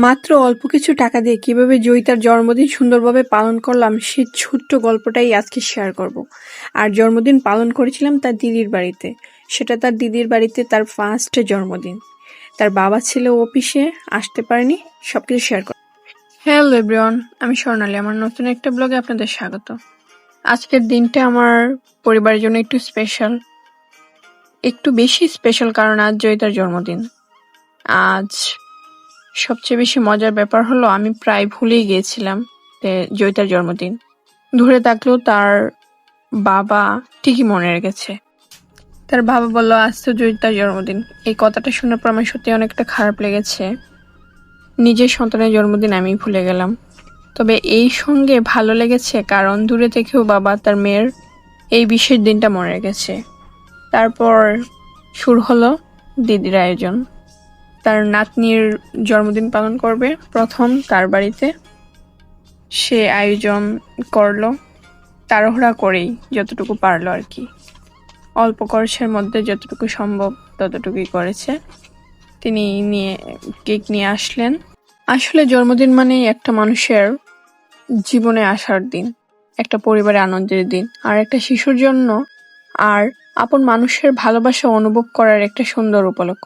মাত্র অল্প কিছু টাকা দিয়ে কিভাবে জয়িতার জন্মদিন সুন্দরভাবে পালন করলাম সেই ছোট্ট গল্পটাই আজকে শেয়ার করব। আর জন্মদিন পালন করেছিলাম তার দিদির বাড়িতে। সেটা তার দিদির বাড়িতে তার ফার্স্ট জন্মদিন। তার বাবা ছিল অফিসে, আসতে পারেনি। সবকিছু শেয়ার কর। হ্যালো এভরিওয়ান, আমি স্বর্ণালী। আমার নতুন একটা ব্লগে আপনাদের স্বাগত। আজকের দিনটা আমার পরিবারের জন্য একটু স্পেশাল, একটু বেশি স্পেশাল, কারণ আজ জয়িতার জন্মদিন। আজ সবচেয়ে বেশি মজার ব্যাপার হলো আমি প্রায় ভুলেই গিয়েছিলাম যে জয়িতার জন্মদিন। ধরে থাকলেও তার বাবা ঠিকই মনে রেখেছে। তার বাবা বলল আজ তো জয়িতার জন্মদিন। এই কথাটা শোনার পর আমার সত্যি অনেকটা খারাপ লেগেছে। নিজের সন্তানের জন্মদিন আমি ভুলে গেলাম। তবে এই সঙ্গে ভালো লেগেছে কারণ দূরে থেকেও বাবা তার মেয়ের এই বিশেষ দিনটা মনে রেখেছে। তারপর শুরু হলো দিদির আয়োজন। তার নাতনির জন্মদিন পালন করবে প্রথম তার বাড়িতে। সে আয়োজন করলো তাড়াহুড়া করেই, যতটুকু পারলো আর কি। অল্প খরচের মধ্যে যতটুকু সম্ভব ততটুকুই করেছে। তিনি কেক নিয়ে আসলেন। আসলে জন্মদিন মানে একটা মানুষের জীবনে আসার দিন, একটা পরিবারে আনন্দের দিন, আর একটা শিশুর জন্য আর আপন মানুষের ভালোবাসা অনুভব করার একটা সুন্দর উপলক্ষ।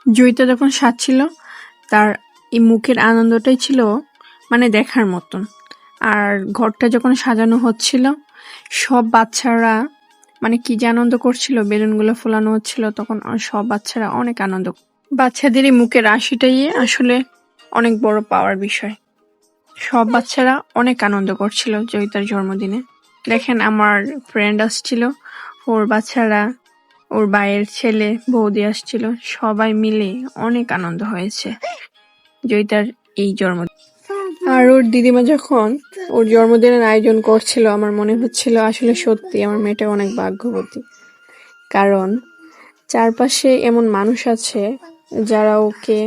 জয়িতা যখন সাজছিল তার এই মুখের আনন্দটাই ছিল মানে দেখার মতন। আর ঘরটা যখন সাজানো হচ্ছিল সব বাচ্চারা মানে কি যে আনন্দ করছিল, বেলুনগুলো ফোলানো হচ্ছিল তখন সব বাচ্চারা অনেক আনন্দ। বাচ্চাদের এই মুখের হাসিটাই আসলে অনেক বড় পাওয়ার বিষয়। সব বাচ্চারা অনেক আনন্দ করছিল জয়িতার জন্মদিনে। দেখেন আমার ফ্রেন্ড আসছিল, ওর বাচ্চারা, ওর ভাইয়ের ছেলে, বৌদি আসছিল, সবাই মিলে অনেক আনন্দ হয়েছে জয়িতার এই জন্মদিন। আর ওর দিদিমা যখন ওর জন্মদিনের আয়োজন করছিল আমার মনে হচ্ছিল আসলে সত্যি আমার মেয়েটা অনেক ভাগ্যবতী, কারণ চারপাশে এমন মানুষ আছে যারা ওকে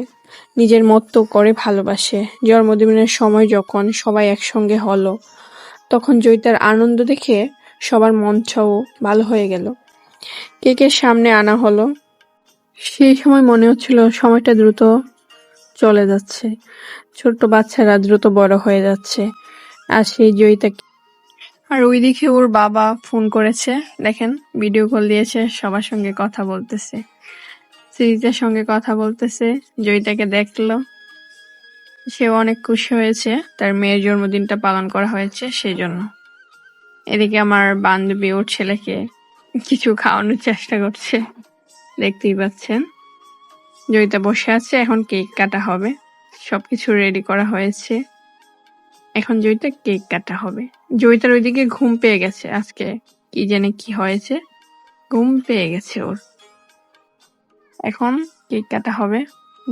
নিজের মতো করে ভালোবাসে। জন্মদিনের সময় যখন সবাই একসঙ্গে হলো তখন জয়িতার আনন্দ দেখে সবার মনটাও ভালো হয়ে গেল। কেকের সামনে আনা হলো। সেই সময় মনে হচ্ছিল সময়টা দ্রুত চলে যাচ্ছে, ছোট্ট বাচ্চারা দ্রুত বড় হয়ে যাচ্ছে। আর সেই জয়িতা, আর ওইদিকে ওর বাবা ফোন করেছে, দেখেন ভিডিও কল দিয়েছে, সবার সঙ্গে কথা বলতেছে, সিরিজের সঙ্গে কথা বলতেছে। জয়িতাকে দেখলো, সেও অনেক খুশি হয়েছে তার মেয়ের জন্মদিনটা পালন করা হয়েছে সেই জন্য। এদিকে আমার বান্ধবী ওর ছেলেকে কিছু খাওয়ানোর চেষ্টা করছে, দেখতেই পাচ্ছেন। জয়িতা বসে আছে, এখন কেক কাটা হবে। সবকিছু রেডি করা হয়েছে, এখন জয়িতা কেক কাটা হবে। জয়িতার ওইদিকে ঘুম পেয়ে গেছে, আজকে কি জানে কি হয়েছে, ঘুম পেয়ে গেছে ওর। এখন কেক কাটা হবে,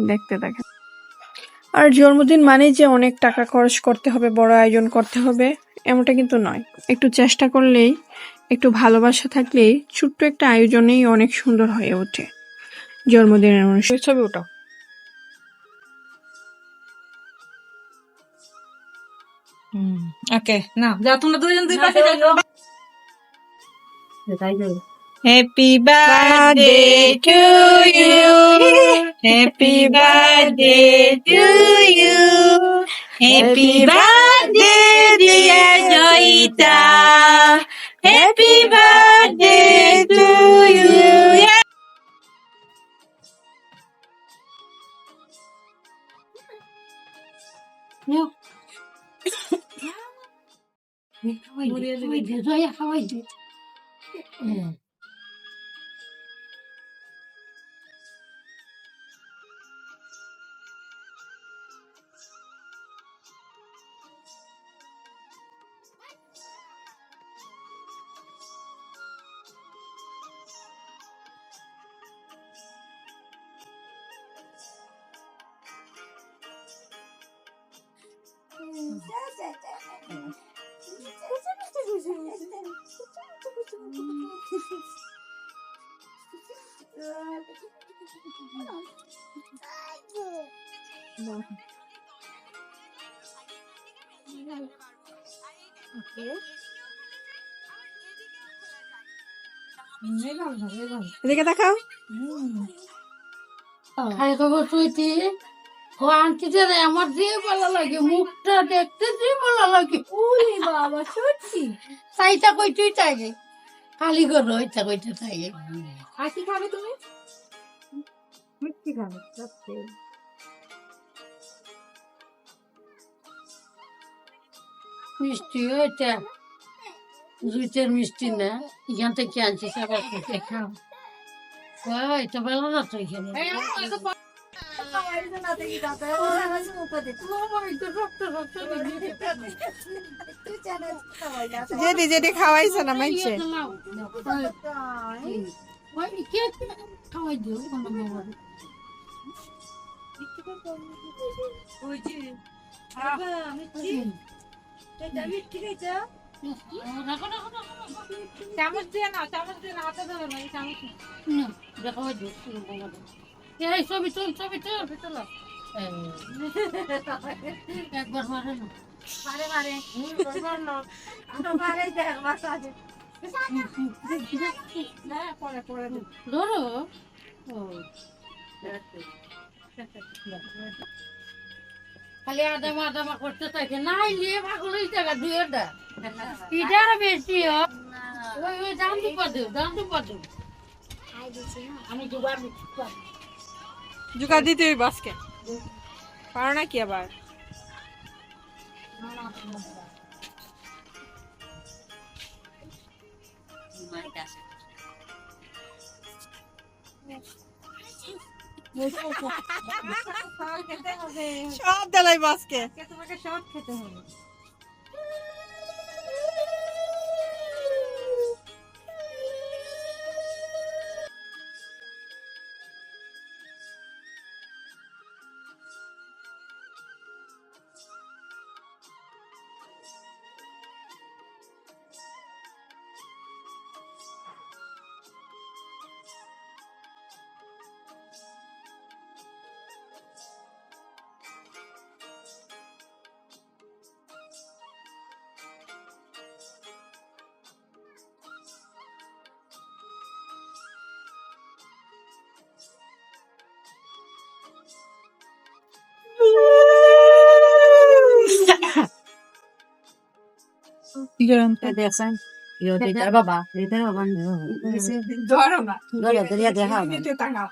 দেখতে থাকেন। আর জন্মদিন মানে যে অনেক টাকা খরচ করতে হবে, বড় আয়োজন করতে হবে এমনটা কিন্তু নয়। একটু চেষ্টা করলেই, একটু ভালোবাসা থাকলেই ছোট্ট একটা আয়োজনেই অনেক সুন্দর হয়ে ওঠে জন্মদিনের অনুষ্ঠান। ছবি ওঠাও। ওকে, না যাও তোমরা দুইজন দুই পাশে যাও। Happy birthday to you, happy birthday to you, happy birthday dear Joyita, happy birthday to you. এদিকে দেখাও। ও আন্টিটা রে আমার যে ভালো লাগে, মুখটা দেখতে যে ভালো লাগে। ওরে বাবা সত্যি তাইটা কই তুই তাইগে খালি করো ওইটা কইতে তাইগে। আর কি খাবে তুমি? মিষ্টি খাবে মিষ্টি ওইটা দুইটার মিষ্টি না, এখান থেকে আনছি আবার খেতে খাও। এটা ভালো না তো এখানে। যেটি যেটি খাওয়াইছে না মাইছে। খাওয়াই দিও চামচ দিয়ে না, চামচ দিয়ে না, হাতে ধরো না, এই চামচ দেখা হয় এই ছবি তুল ছবি তুল তুলো একবার মারে না মারে মারে মারে দেখ বাসা আছে না পরে পরে ধরো খালি আদামা আদামা করতে থাকে নাই নিয়ে পাগল হয়ে টাকা দুইটা এটা আরো বেশি ওই ওই দাম তো পাদু আমি দুবার জুকা দিতে ওই বাসকে পারো না কি আবার সব দেলাই বাসকে তোমাকে সব খেতে হবে দেখছেন বাবা ধরো না দেখা দিতে টাকা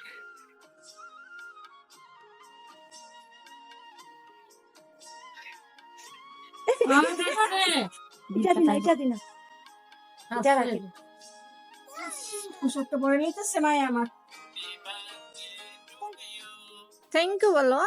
পোশাকটা পরে নিতেছে মাই আমার থ্যাংক ইউ বলো